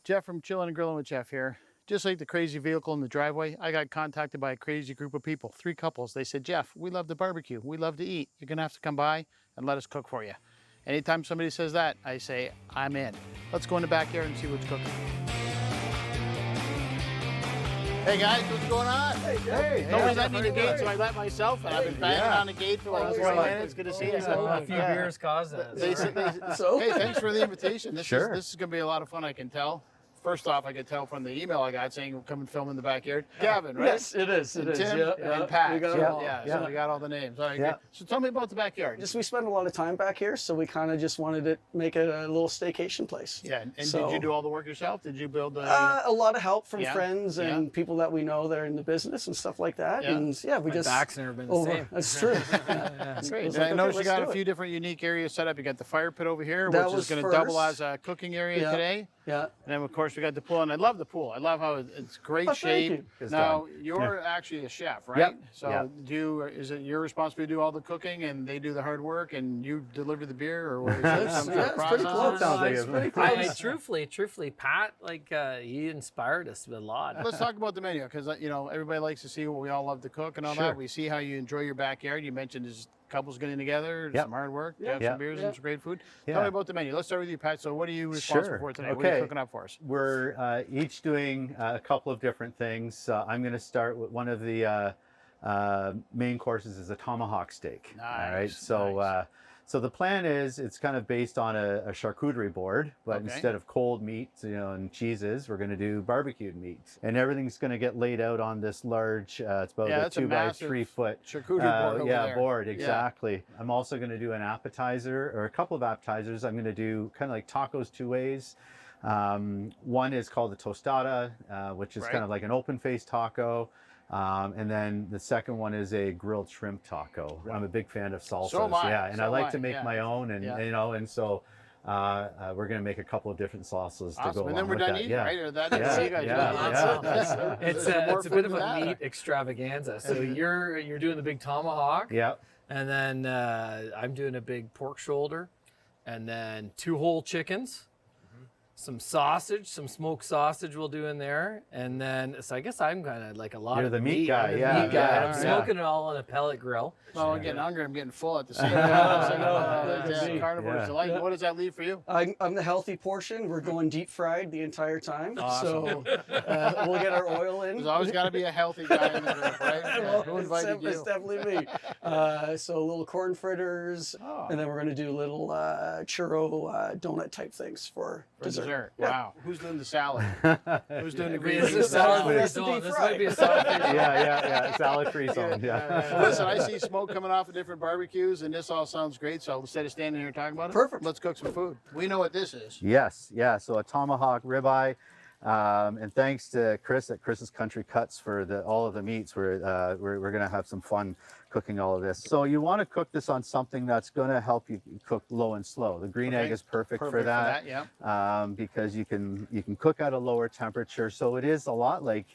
Jeff from Chillin and Grillin with Jeff here. Just like the crazy vehicle in the driveway, I got contacted by a crazy group of people, 3 couples. They said, Jeff, we love to barbecue. We love to eat. You're going to have to come by and let us cook for you. Anytime somebody says that, I say, I'm in. Let's go in the backyard and see what's cooking. Hey guys, what's going on? Hey. Nobody's let me in the gate, so I let myself, and I've been banging on the gate for like 20 minutes. Good to see you. A few beers caused that. Hey, thanks for the invitation. This is going to be a lot of fun, I can tell. First off, I could tell from the email I got saying come and film in the backyard. Gavin, right? Yes, it is. And It is. Tim Yeah, and Pat. We got So we got all the names. All right, Yeah. good. So tell me about the backyard. we spend a lot of time back here, so we kind of just wanted to make it a little staycation place. Yeah, and So- did you do all the work yourself? Did you build A lot of help from Yeah, friends and people that we know that are in the business and stuff like that. Yeah. And yeah, we My just back's never been the over. same. That's true. That's great. It's And like, I noticed okay, you got let's a do few it. different unique areas set up. You got the fire pit over here, That which is was going to double first. as a cooking area Yeah. today. Yeah. And then, of course, we got the pool, and I love the pool. I love how it's great Oh, thank shape. you. Now, you're actually a chef, right? Yep. So is it your responsibility to do all the cooking, and they do the hard work, and you deliver the beer, or what is it? Some sort of Yeah, it's pretty process? close. Sounds like It's it. pretty I, close. truthfully, Pat, he inspired us a lot. Let's talk about the menu, because everybody likes to see what we all love to cook and all Sure. that. We see how you enjoy your backyard. You mentioned there's couples getting together, Yep. some hard work, Yeah. have Yeah. some beers and some great food. Yeah. Tell me about the menu. Let's start with you, Pat. So what are you responsible Sure. for today? What are you Okay. cooking up for us? We're each doing a couple of different things. I'm going to start with one of the main courses is a tomahawk steak. All right. Nice, So nice. so the plan is it's kind of based on a charcuterie board, but Okay. instead of cold meats, and cheeses, we're going to do barbecued meats, and everything's going to get laid out on this large. It's about Yeah, a that's a 2 by massive 3 foot charcuterie board over there. board, Yeah. exactly. I'm also going to do an appetizer or a couple of appetizers. I'm going to do kind of like tacos 2 ways. One is called the tostada, which is Right. kind of like an open face taco. And then the second one is a grilled shrimp taco. I'm a big fan of salsas. So am I. Yeah, and So I am like I. to make Yeah. my own, and Yeah. and so we're going to make a couple of different salsas to go Awesome. along And then we're with done that. eating, Yeah. right? Or that is Yeah, you guys yeah, done. yeah. That's it. It's Is there more a food bit of than a that, meat extravaganza. So you're doing the big tomahawk, Yeah. and then I'm doing a big pork shoulder, and then 2 whole chickens, some sausage, some smoked sausage we'll do in there, and then so I guess I'm kind of like a lot You're of the meat guy, I'm the yeah, meat guy. yeah, I'm yeah. smoking it all on a pellet grill. Well, I'm getting hungry. I'm getting full at the same I time. know. Yeah, carnivore's Yeah. delight. What does that leave for you? I'm the healthy portion. We're going deep fried the entire time. Awesome. So we'll get our oil in. There's always got to be a healthy guy in the group, right? Yeah. Well, Who invited it's you? definitely me. So little corn fritters, Oh. and then we're going to do little churro donut type things for For dessert. dessert. Yeah. Wow. Who's doing the salad? Who's doing the green This beans? is salad Salad free is the zone. deep This fry. might be a salad free zone. Yeah. Salad free zone. Yeah. Listen, I see smoke coming off of different barbecues, and this all sounds great. So instead of standing here talking about it, Perfect. let's cook some food. We know what this is. Yes, yeah. So a tomahawk ribeye, and thanks to Chris at Chris's Country Cuts for all of the meats. We're gonna have some fun cooking all of this. So you want to cook this on something that's gonna help you cook low and slow. The green egg Okay. is perfect for Perfect that. yeah. Because you can cook at a lower temperature. So it is a lot like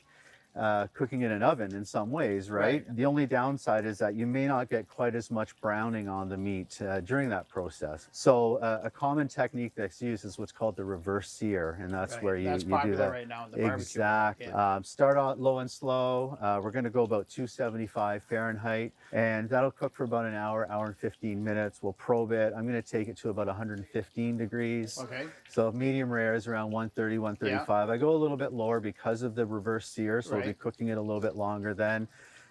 cooking in an oven in some ways, right? The only downside is that you may not get quite as much browning on the meat during that process. So a common technique that's used is what's called the reverse sear, and that's Right. where you That's do popular that. right now in the barbecue. Exactly. Yeah. Start out low and slow. We're going to go about 275 Fahrenheit, and that'll cook for about an hour and 15 minutes. We'll probe it. I'm going to take it to about 115 degrees. Okay. So medium rare is around 130, 135. I go a little bit lower because of the reverse sear, so we'll be Right. cooking it a little bit longer then.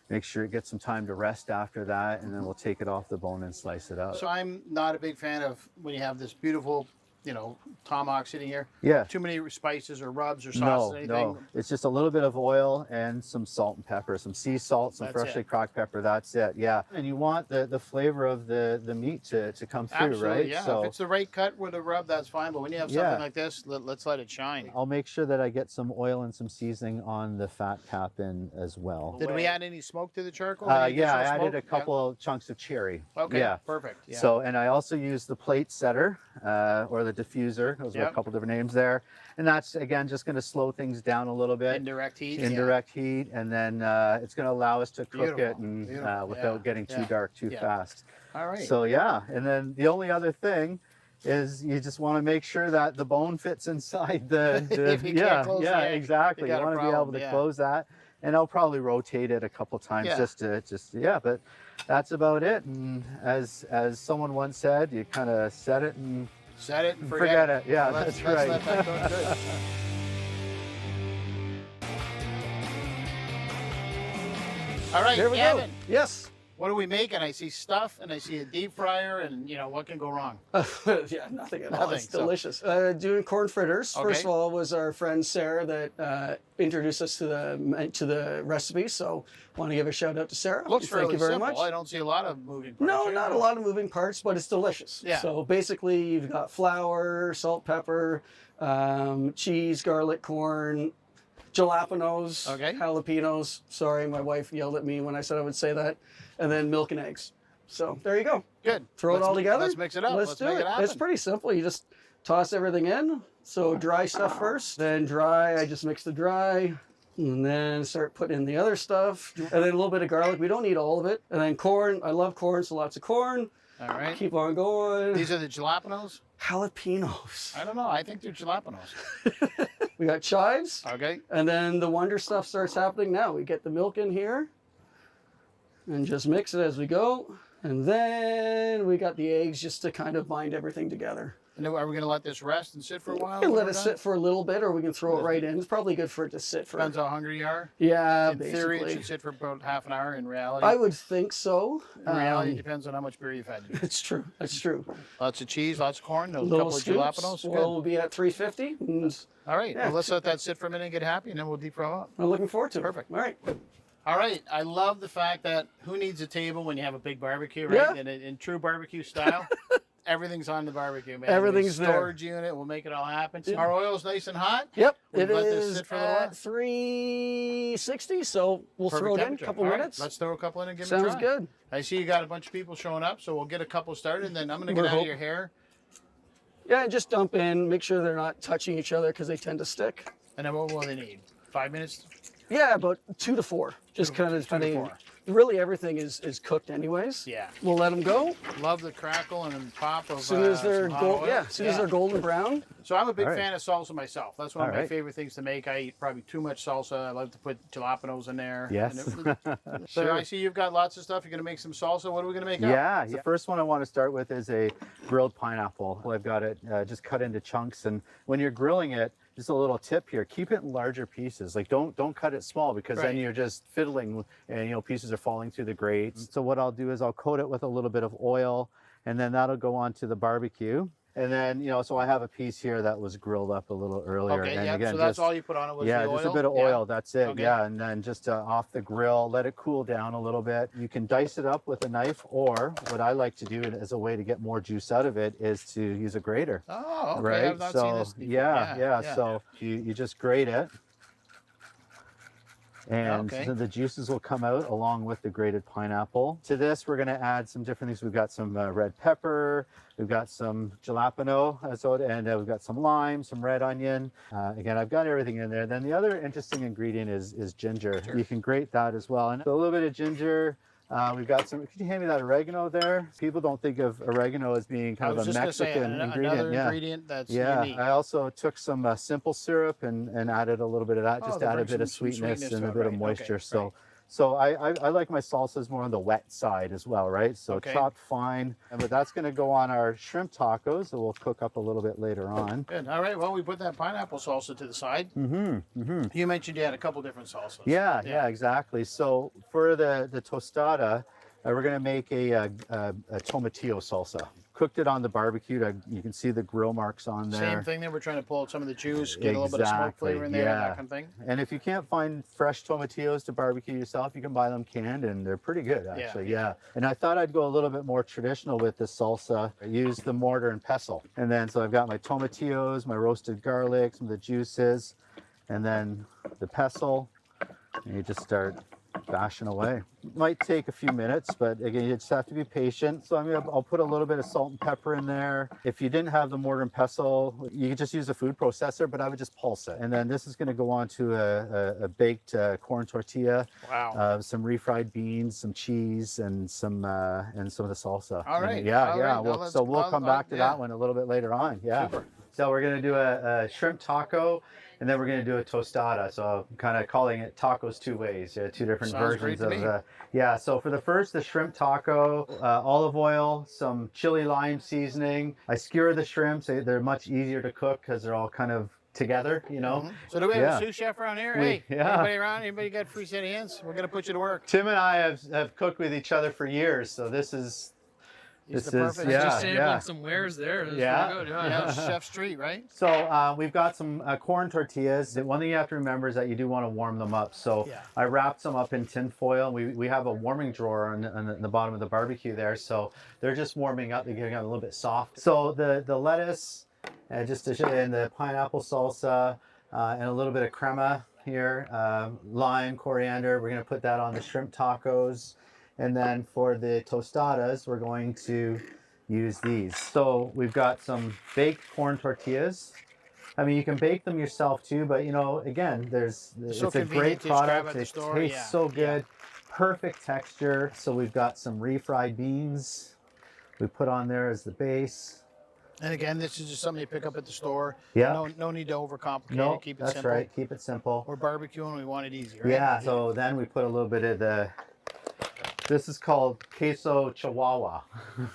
Make sure it gets some time to rest after that, and then we'll take it off the bone and slice it up. So I'm not a big fan of when you have this beautiful, tomahawk sitting here. Yeah. Too many spices or rubs or No, sauces, anything. no. It's just a little bit of oil and some salt and pepper, some sea salt, some That's freshly it. cracked pepper. That's it. Yeah. And you want the flavor of the meat to come through, Absolutely, right? yeah. So If it's the right cut with a rub, that's fine. But when you have something Yeah. like this, let's let it shine. I'll make sure that I get some oil and some seasoning on the fat cap in as well. Did we add any smoke to the charcoal? Any Yeah, I additional added a smoke? couple of chunks of cherry. Yeah. Okay. Yeah. Perfect. Yeah. So, and I also use the plate setter or the diffuser. Those are Yep. a couple different names there. And that's, again, just going to slow things down a little bit. indirect heat. Indirect heat. And then it's going to allow us to cook Beautiful, it and, beautiful, without yeah, getting too yeah, dark too yeah. fast. All right. So, yeah. And then the only other thing is you just want to make sure that the bone fits inside the If you can't close the egg, exactly. you You got a want to be able problem, to close that, and I'll probably rotate it a couple times Yeah. but that's about it. And as someone once said, you kind of set it and Set it and forget it. Yeah, Let's that's right. let that go good. All right, There we Gavin, go. Yes. what are we making? I see stuff and I see a deep fryer and, what can go wrong? Yeah, nothing at all. Nothing, It's so- delicious. Doing corn fritters. Okay. First of all, was our friend Sarah that introduced us to the recipe. So, want to give a shout out to Sarah. Looks Thank fairly you very simple. much. I don't see a lot of moving parts. No, here. not a lot of moving parts, but it's delicious. Yeah. So basically, you've got flour, salt, pepper, cheese, garlic, corn, jalapenos, Okay. jalapenos. Sorry, my wife yelled at me when I said I would say that. And then milk and eggs. So there you go. Good. Throw it all together. Let's mix it up. Let's do make it. it happen. It's pretty simple. You just toss everything in. So dry stuff first, then dry. I just mix the dry. And then start putting in the other stuff. And then a little bit of garlic. We don't need all of it. And then corn. I love corn, so lots of corn. All right. Keep on going. These are the jalapenos? Jalapenos. I don't know. I think they're jalapenos. We got chives. Okay. And then the wonder stuff starts happening now. We get the milk in here. And just mix it as we go. And then we got the eggs just to kind of bind everything together. And then are we going to let this rest and sit for a while? We can when let we're it done? sit for a little bit, or we can throw it right in. It's probably good for it to sit for. Depends how hungry you are. Yeah, In theory, it basically. should sit for about half an hour. In reality, I would think so. in reality, it depends on how much beer you've had. It's true. That's true. Lots of cheese, lots of corn, those Little couple of scoops. jalapenos. Good. Well, we'll be at 350. And All right. yeah. Well, let's let that sit for a minute and get happy, and then we'll deep throw up. I'm looking forward to it. Perfect. All right. All right. I love the fact that who needs a table when you have a big barbecue, right? Yeah. And in true barbecue style, everything's on the barbecue, man. Everything's the there. storage unit will make it all happen. Our oil's nice and hot. Yep. We'll It let this is sit for a little while. at 360, so we'll Perfect throw it in a temperature. couple All right, minutes. let's throw a couple in and give it a Sounds try. good. I see you got a bunch of people showing up, so we'll get a couple started, and then I'm going to We're get out of hope- your hair, Yeah, just dump in. Make sure they're not touching each other because they tend to stick. and then what will they need? 5 minutes? Yeah, about 2 to 4. Just kind of 2 to depending. 4. Really, everything is cooked anyways. Yeah. We'll let them go. Love the crackle and pop of As soon as they're some hot gold, oil. yeah, as soon as they're golden brown. So I'm a big All right. fan of salsa myself. That's one of All my right. favorite things to make. I eat probably too much salsa. I love to put jalapenos in there. Yes. So I see you've got lots of stuff. You're going to make some salsa. What are we going to make up? Yeah, the first one I want to start with is a grilled pineapple. I've got it just cut into chunks, and when you're grilling it, just a little tip here: keep it in larger pieces. Like don't cut it small because Right. then you're just fiddling, and pieces are falling through the grates. So what I'll do is I'll coat it with a little bit of oil, and then that'll go onto the barbecue. And then so I have a piece here that was grilled up a little earlier. Okay, and yeah. again, So that's just, all you put on it was yeah, the oil? just a bit of Yeah. oil. That's it. Okay. Yeah, and then just off the grill, let it cool down a little bit. You can dice it up with a knife, or what I like to do as a way to get more juice out of it is to use a grater. Oh, okay. Right. I've not seen this before. Yeah. So you just grate it, and Okay. so the juices will come out along with the grated pineapple. To this, we're going to add some different things. We've got some red pepper. We've got some jalapeno, and we've got some lime, some red onion. Again, I've got everything in there. Then the other interesting ingredient is ginger. Sure. You can grate that as well. And so a little bit of ginger. We've got some. Could you hand me that oregano there? People don't think of oregano as being I kind was of a just going to say, Mexican ingredient. another Yeah. ingredient that's Yeah, unique. I also took some simple syrup and added a little bit of that, just to to add a bring bit of some sweetness sweetness and to a it, bit of right, moisture. okay, So, right. so I like my salsas more on the wet side as well, right? So Okay. chopped fine, but that's going to go on our shrimp tacos that we'll cook up a little bit later on. Good. All right. Well, we put that pineapple salsa to the side. You mentioned you had a couple different salsas. Yeah, exactly. So for the tostada, we're going to make a tomatillo salsa. Cooked it on the barbecue. You can see the grill marks on there. Same thing there. We're trying to pull out some of the juice, get a little bit of smoke Exactly, flavor in there, yeah. that kind of thing. And if you can't find fresh tomatillos to barbecue yourself, you can buy them canned, and they're pretty good, actually. Yeah. And I thought I'd go a little bit more traditional with this salsa. I used the mortar and pestle. And then, so I've got my tomatillos, my roasted garlic, some of the juices, and then the pestle. And you just start bashing away. Might take a few minutes, but again, you just have to be patient. So I'll put a little bit of salt and pepper in there. If you didn't have the mortar and pestle, you could just use a food processor, but I would just pulse it. And then this is going to go on to a baked corn tortilla. Wow. Some refried beans, some cheese, and some of the salsa. All right. And yeah, All yeah. right. Now So we'll come back to yeah. that one a little bit later on. Yeah. Super. So we're going to do a shrimp taco, and then we're going to do a tostada. So I'm kind of calling it tacos two ways. Two different Sounds versions great to of me. the. Yeah. So for the shrimp taco, olive oil, some chili lime seasoning. I skewer the shrimps. They're much easier to cook because they're all kind of together, you know. So do we have Yeah. a sous chef around here? We- Hey, yeah. anybody around? Anybody got free set of hands? We're gonna put you to work. Tim and I have cooked with each other for years, so this is. He's This the is- perfect. yeah. Just sampling some wares there. That's Yeah. pretty good. Yeah, Chef Street, right? So we've got some corn tortillas. The one thing you have to remember is that you do want to warm them up. So Yeah. I wrapped some up in tin foil. We have a warming drawer on the bottom of the barbecue there. So they're just warming up. They're getting a little bit soft. So the lettuce, and the pineapple salsa, and a little bit of crema here, lime, coriander. We're going to put that on the shrimp tacos. And then for the tostadas, we're going to use these. So we've got some baked corn tortillas. I mean, you can bake them yourself too, but you know, again, it's So a convenient great to just grab product. at the It store, tastes yeah, so yeah. good. Perfect texture. So we've got some refried beans we put on there as the base. And again, this is just something you pick up at the store. Yeah. No need to overcomplicate No, it. Keep it that's simple. right. Keep it simple. We're barbecuing. We want it easy, right? Yeah, so then we put a little bit of this is called queso chihuahua.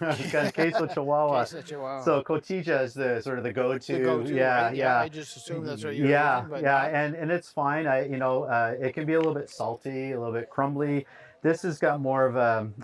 It's got queso chihuahua. Queso Chihuahua. So cotija is the sort of the go-to. The go-to, yeah, right? yeah. I just assumed that's what you were Yeah, using, but yeah, and it's fine. It can be a little bit salty, a little bit crumbly. This has got more of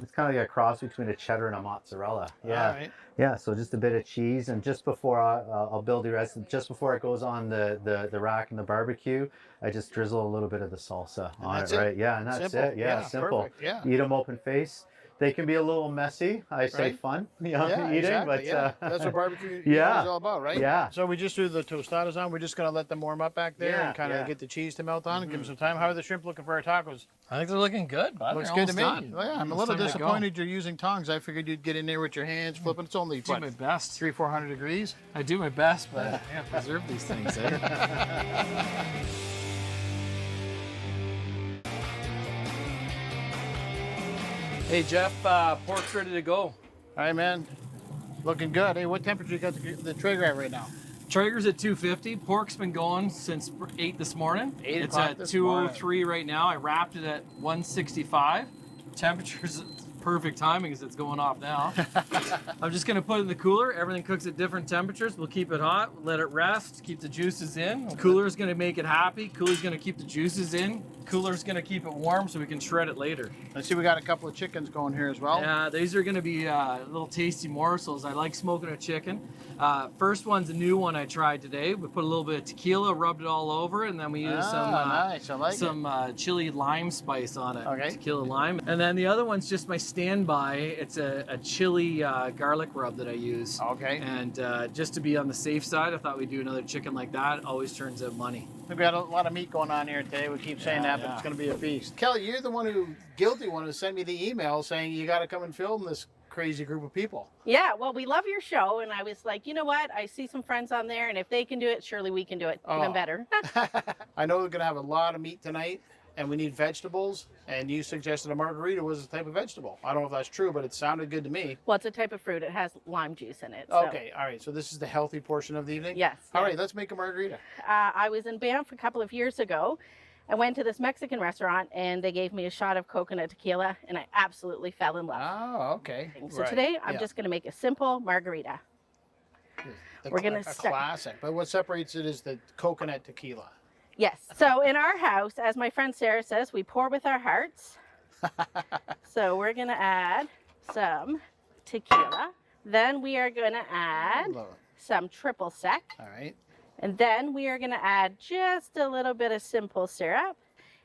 it's kind of like a cross between a cheddar and a mozzarella. Yeah. All right. Yeah, so just a bit of cheese, and just before I'll build the rest, just before it goes on the rack and the barbecue, I just drizzle a little bit of the salsa on that's it, it. right? Yeah, and that's Simple. it. Yeah, simple. Perfect. Yeah. Eat them open face. They can be a little messy. I say Right. fun, Yeah, eating, exactly, but yeah. That's what barbecue yeah. is all about, right? Yeah. So we just do the tostadas on. We're just gonna let them warm up back there Yeah, and kind of yeah. get the cheese to melt on and give them some time. How are the shrimp looking for our tacos? I think they're looking good, bud. Looks They're good to me. almost done. Well, yeah, I'm a It's little time to go. disappointed you're using tongs. I figured you'd get in there with your hands flipping. It's only Do what, my best. 300-400 degrees. I do my best, but I can't preserve these things. Eh? Hey Jeff, pork's ready to go. All right, man. Looking good. Hey, what temperature you got the Traeger at right now? Traeger's at 250. Pork's been going since 8 this morning. 8 It's o'clock at this 203 right now. I wrapped it at 165. Temperature's perfect timing as it's going off now. I'm just gonna put it in the cooler. Everything cooks at different temperatures. We'll keep it hot, let it rest, keep the juices in. Cooler's gonna make it happy. Cooler's gonna keep the juices in. Cooler's gonna keep it warm so we can shred it later. I see we got a couple of chickens going here as well. Yeah, these are gonna be little tasty morsels. I like smoking a chicken. First one's a new one I tried today. We put a little bit of tequila, rubbed it all over, and then we used nice. I like some chili lime spice on it. Okay. Tequila lime. And then the other one's just my standby. It's a chili garlic rub that I use. it. Okay. And just to be on the safe side, I thought we'd do another chicken like that. Always turns out money. We've got a lot of meat going on here today. We keep saying that, but yeah. it's going to be a feast. Kelly, you're the guilty one who sent me the email saying you got to come and film this crazy group of people. Yeah, well, we love your show, and I was like, you know what? I see some friends on there, and if they can do it, surely we can do it Oh. even better. I know we're going to have a lot of meat tonight, and we need vegetables, and you suggested a margarita was a type of vegetable. I don't know if that's true, but it sounded good to me. Well, it's a type of fruit. It has lime juice in it. So. Okay, all right. So this is the healthy portion of the evening? Yes. All yes. right, let's make a margarita. I was in Banff a couple of years ago. I went to this Mexican restaurant, and they gave me a shot of coconut tequila, and I absolutely fell in love. Oh, okay. So today, I'm Yeah. just going to make a simple margarita. we're gonna a start- classic. But what separates it is the coconut tequila. Yes. So in our house, as my friend Sarah says, we pour with our hearts. So we're going to add some tequila. Then we are going to add Love it. some triple sec. All right. And then we are going to add just a little bit of simple syrup.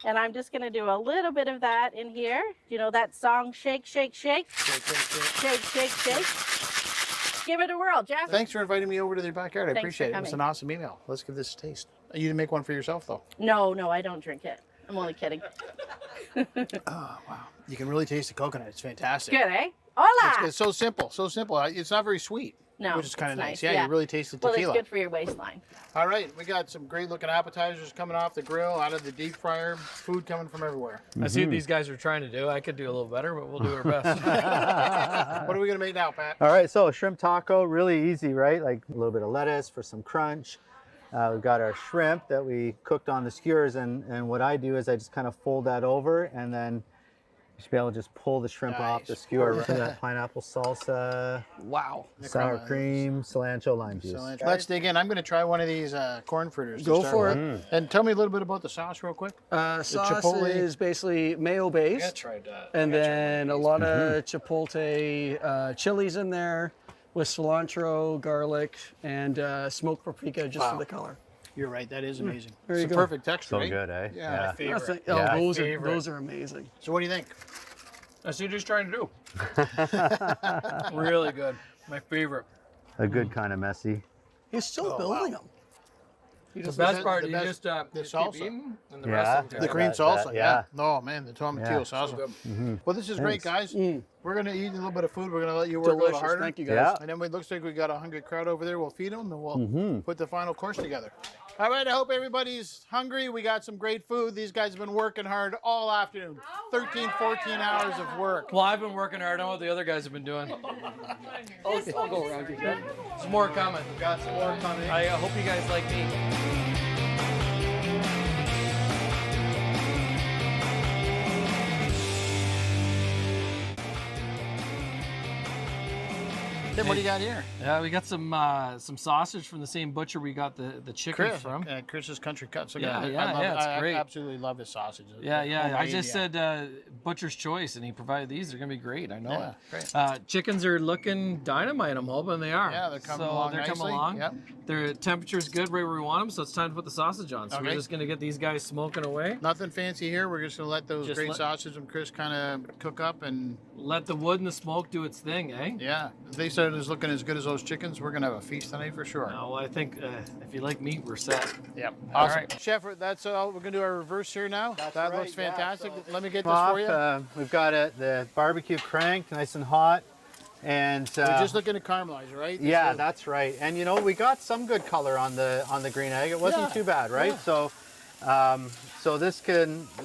And I'm just going to do a little bit of that in here. You know that song, Shake, Shake, Shake? Shake, shake, shake. Shake, shake, shake. Give it a whirl, Jeff. Thanks for inviting me over to their backyard. I Thanks appreciate for it. It was coming. an awesome email. Let's give this a taste. You didn't make one for yourself, though. No, I don't drink it. I'm only kidding. Oh, wow. You can really taste the coconut. It's fantastic. Good, eh? Hola! It's so simple, so simple. It's not very sweet, No, which is kind of it's nice. nice, Yeah, you really taste the Well, tequila. it's good for your waistline. All right, we got some great looking appetizers coming off the grill, out of the deep fryer, food coming from everywhere. I see what these guys are trying to do. I could do a little better, but we'll do our best. What are we gonna make now, Pat? All right, so shrimp taco, really easy, right? Like a little bit of lettuce for some crunch. We've got our shrimp that we cooked on the skewers, and what I do is I just kind of fold that over, and then you should be able to just pull the shrimp off the Nice. skewer. Right? That pineapple salsa, Wow. sour cream, cilantro, lime juice. Let's dig in. I'm gonna try one of these corn fritters. to Go start for with. it. And tell me a little bit about the sauce real quick. Sauce chipotle. is basically mayo based. tried that. And then a lot of chipotle chilies in there with cilantro, garlic, and smoked paprika just for the color. You're right, that is amazing. There It's you a go. perfect texture, So right? good, eh? Yeah. That's Favorite. it. Yeah. Those are amazing. So what do you think? That's what he's trying to do. Really good. My favorite. A good kind of messy. He's still building them. The best part, the you best- just the keep salsa. eating, and the Yeah. rest of them The take green that- salsa, that- yeah. yeah. Oh man, the tomatillo Yeah. salsa. good. Well, this is great, Thanks. guys. We're gonna eat a little bit of food. We're gonna let you work a little Delicious. harder. Thank you guys. Yeah. And then it looks like we got a hungry crowd over there. We'll feed them, and we'll put the final course together. All right, I hope everybody's hungry. We got some great food. These guys have been working hard all afternoon. 13, 14 hours of work. Well, I've been working hard on what the other guys have been doing. I'll go around you. Good. There's more coming. We've got some more coming. I hope you guys like me. Tim, what do you got here? Yeah, we got some sausage from the same butcher we got the chicken Chris from. Chris's Country Cuts. Yeah, I yeah, love yeah, it. it's I great. absolutely love his sausage. Yeah, yeah. I Homemade, just said butcher's choice, and he provided these. They're gonna be great. I know Yeah, it. great. Chickens are looking dynamite. I'm hoping they are. Yeah, they're coming so along they're coming nicely. along. Yep. Their temperature's good right where we want them, so it's time to put the sausage on. So we're Okay. just gonna get these guys smoking away. Nothing fancy here. We're just gonna let those Just great let- sausages and Chris kind of cook up, and Let the wood and the smoke do its thing, eh? yeah, if they said it was looking as good as those chickens, we're gonna have a feast tonight for sure. No, I think if you like meat, we're set. Yep. All Awesome. right. Chef, that's all. We're gonna do our reverse here now. That right, looks yeah, fantastic. so Let me get this Off, for you. we've got the barbecue cranked, nice and hot, and We're just looking to caramelize, right? yeah, So- that's right. And you know, we got some good color on the green egg. It wasn't Yeah, too bad, right? yeah. So this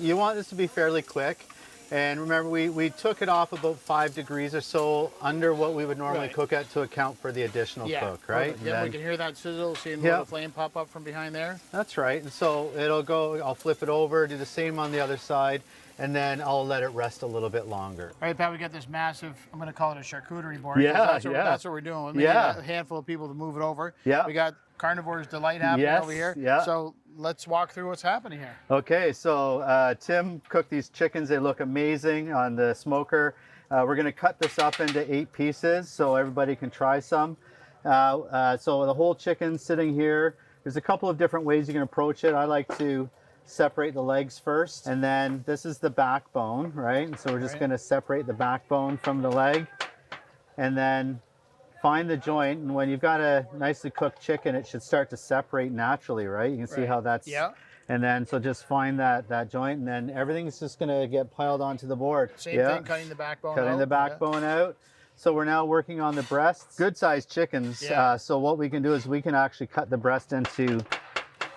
you want this to be fairly quick. And remember, we took it off about 5 degrees or so under what we would normally Right. cook at to account for the additional yeah, cook, right? perfect. And Then we then- can hear that sizzle, seeing Yeah. the flame pop up from behind there. That's right. And so it'll go, I'll flip it over, do the same on the other side, and then I'll let it rest a little bit longer. All right, Pat, we got this massive, I'm going to call it a charcuterie board. 'cause Yeah, that's what, yeah. that's what we're doing. We need Yeah. a handful of people to move it over. Yeah. We got Carnivore's Delight happening Yes, over here. yeah. So let's walk through what's happening here. Okay, so Tim cooked these chickens. They look amazing on the smoker. We're gonna cut this up into 8 pieces so everybody can try some. So the whole chicken sitting here, there's a couple of different ways you can approach it. I like to separate the legs first, and then this is the backbone, right? And so we're just Right. gonna separate the backbone from the leg, and then find the joint. And when you've got a nicely cooked chicken, it should start to separate naturally, right? You can see Right. how that's, Yeah. and then so just find that joint, and then everything's just gonna get piled onto the board. Same Yeah. thing, cutting the backbone Cutting out. the backbone out. So we're now working on the breasts. Good sized chickens. Yeah. So what we can do is we can actually cut the breast into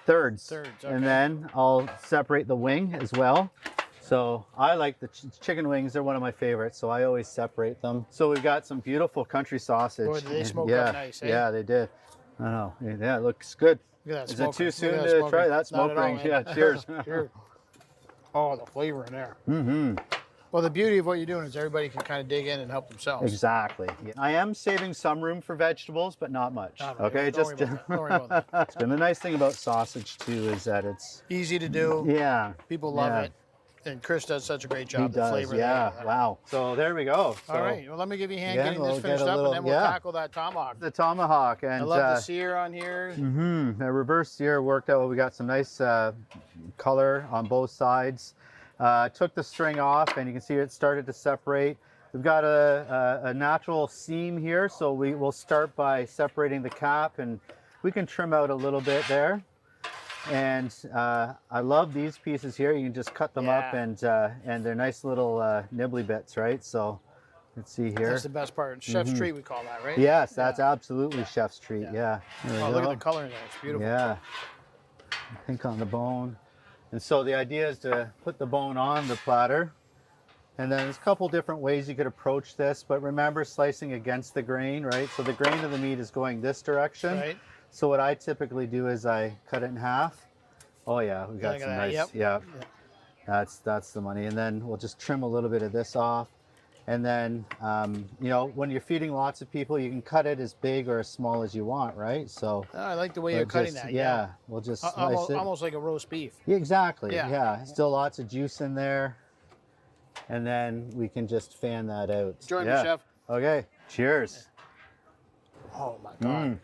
thirds. Thirds, And okay. then I'll separate the wing as well. So I like the chicken wings. They're one of my favorites. So I always separate them. So we've got some beautiful country sausage. Boy, did they smoke yeah, up nice, eh? Yeah, they did. I know. Yeah, it looks good. Look at that Is smoker. it too Look soon at that to smoker. try that Not smoke at all, ring? man. Yeah, cheers. Cheers. Oh, the flavor in there. Mm-hmm. Well, the beauty of what you're doing is everybody can kind of dig in and help themselves. Exactly. I am saving some room for vegetables, but not much. Not really. Okay, Don't worry about that. Don't worry about that. And the nice thing about sausage too is that it's Easy to do. yeah. People love yeah. it. And Chris does such a great job. He the does. flavor Yeah. there. Wow. So there we go. So All right. Well, let me give you a hand yeah, getting we'll this get finished a up, little- and then we'll yeah. tackle that tomahawk. the tomahawk and I love the sear on here. the reverse sear worked out. We got some nice color on both sides. Took the string off, and you can see it started to separate. We've got a natural seam here, so we will start by separating the cap, and we can trim out a little bit there. And I love these pieces here. You can just cut them up, and they're nice little nibbly bits, right? So let's see here. That's the best part. Chef's treat, we call that, right? Yes, that's absolutely chef's treat. Yeah. Oh, look at the color in there. It's beautiful. Yeah. Pink on the bone. And so the idea is to put the bone on the platter. And then there's a couple different ways you could approach this, but remember slicing against the grain, right? So the grain of the meat is going this direction. Right. So what I typically do is I cut it in half. Oh yeah, we got some nice, Yep. That's the money. And then we'll just trim a little bit of this off. And then, you know, when you're feeding lots of people, you can cut it as big or as small as you want, right? So Oh, I like the way you're cutting that. Yeah, we'll just slice it. Almost like a roast beef. Yeah, exactly. Yeah. Yeah. Still lots of juice in there. And then we can just fan that out. Join me, chef. Okay. Cheers. Oh my God.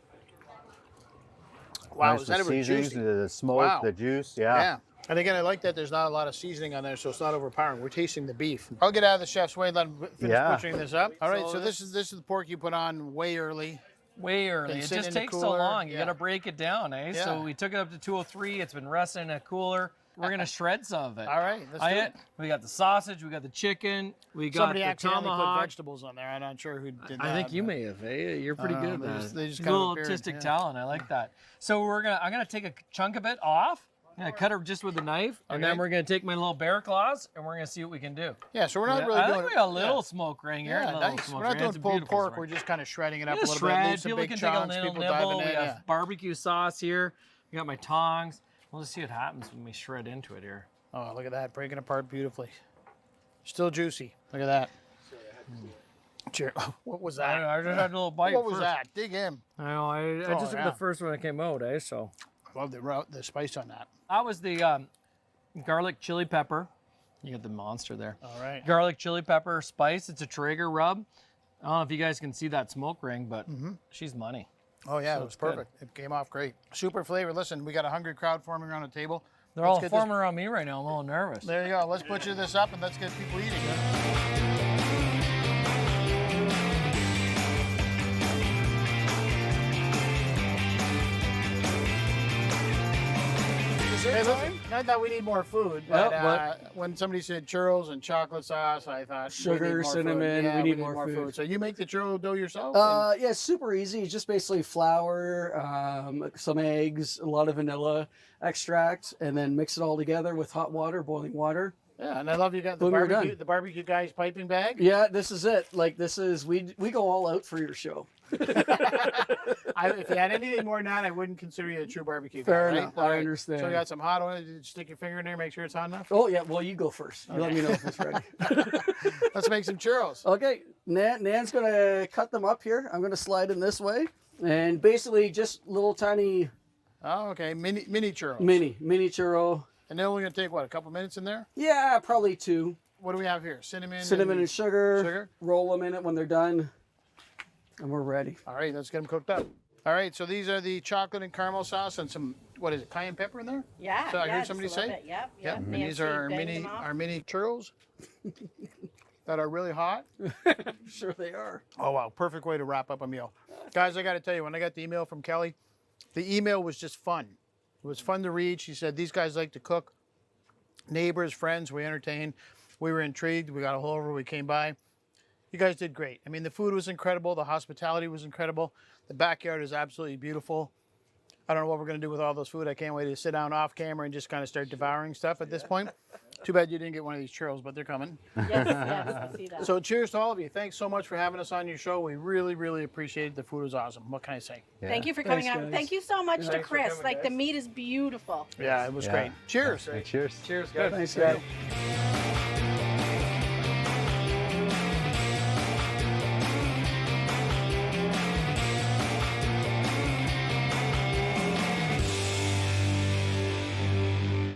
Wow, Nice is that with ever seasonings, juicy? the smoke, Wow. the juice. Yeah. And again, I like that there's not a lot of seasoning on there, so it's not overpowering. We're tasting the beef. I'll get out of the chef's way and let him finish Yeah. butchering this up. All right, So so this is the pork you put on way early. Way early. Been It sitting just in the takes so cooler. long. You Yeah. got to break it down, eh? Yeah. So we took it up to 203. It's been resting in a cooler. We're gonna shred some of it. All right, let's do it. We got the sausage. We got the chicken. We got Somebody the accidentally put tomahawk. vegetables on there. I'm not sure who did that. I think you may have. Eh? You're pretty good at they that. they just A kind of little appeared, artistic yeah. talent. I like that. So I'm gonna take a chunk of it off. I'm gonna cut it just with a knife, and then Okay. we're gonna take my little bear claws, and we're gonna see what we can do. Yeah, so we're not Yeah, really I doing think we got a yeah. little smoke ring here. Yeah, a little nice. smoke We're not ring. doing It's a pulled beautiful pork. smoke. We're just kind of shredding it up Yeah, a little shred. bit. Leave some People big can take a chunks. little People nibble. diving We in. got Yeah. barbecue sauce here. We got my tongs. We'll just see what happens when we shred into it here. Oh, look at that, breaking apart beautifully. Still juicy. Look at that. Cheer. What was that? I just had a little bite. What was first. that? Dig in. I know. I Oh, just took yeah. the first one that came out, eh? So Love the spice on that. that was the garlic chili pepper. You got the monster there. All right. Garlic chili pepper spice. It's a Traeger rub. I don't know if you guys can see that smoke ring, but she's money. Oh yeah, So it was it's good. perfect. It came off great. Super flavor. Listen, we got a hungry crowd forming around the table. They're Let's all get forming around me right now. I'm a little nervous. There you go. Let's butcher this up and let's get people eating. Hey, listen, not that we need more food, but when somebody said churros and chocolate sauce, I thought Sugar, we need more cinnamon, Food. Yeah, we need more food. So you make the churro dough yourself? Yeah, it's super easy. It's just basically flour, some eggs, a lot of vanilla extract, and then mix it all together with hot water, boiling water. Yeah, and I love you got the Boom, we're barbecue, done. the barbecue guy's piping bag. Yeah, this is it. Like we go all out for your show. If you had anything more than that, I wouldn't consider you a true barbecue guy. Fair right? enough. All I right. understand. So you got some hot oil. You stick your finger in there, make sure it's hot enough. Oh yeah, well you go first. You let me know if it's ready. Let's make some churros. Okay, Nan's gonna cut them up here. I'm gonna slide in this way, and basically just little tiny Oh, okay. Mini churros. mini churro. And then we're gonna take what, a couple minutes in there? Yeah, probably 2. What do we have here? Cinnamon. Cinnamon and sugar. sugar? Roll them in it when they're done, and we're ready. All right, let's get them cooked up. All right, so these are the chocolate and caramel sauce and some, what is it, cayenne pepper in there? Yeah. So I heard just somebody a little say? bit. Yep. Yeah. And Nancy these are banged them off. our mini churros that are really hot. Sure they are. Oh wow, perfect way to wrap up a meal. Guys, I got to tell you, when I got the email from Kelly, the email was just fun. It was fun to read. She said, these guys like to cook. Neighbors, friends, we entertained. We were intrigued. We got a over. We came by. You guys did great. I mean, the food was incredible. The hospitality was incredible. The backyard is absolutely beautiful. I don't know what we're going to do with all those food. I can't wait to sit down off camera and just kind of start devouring stuff at this point. Too bad you didn't get one of these churros, but they're coming. Yes, I see that. So cheers to all of you. Thanks so much for having us on your show. We really, really appreciate it. The food was awesome. What can I say? Yeah. Thank you for coming Thanks, out. guys. Thank you so much to Thanks for Chris. coming, Like the guys. meat is beautiful. Yeah, it was Yeah. great. Cheers. Cheers. Cheers, guys. Thanks, guys.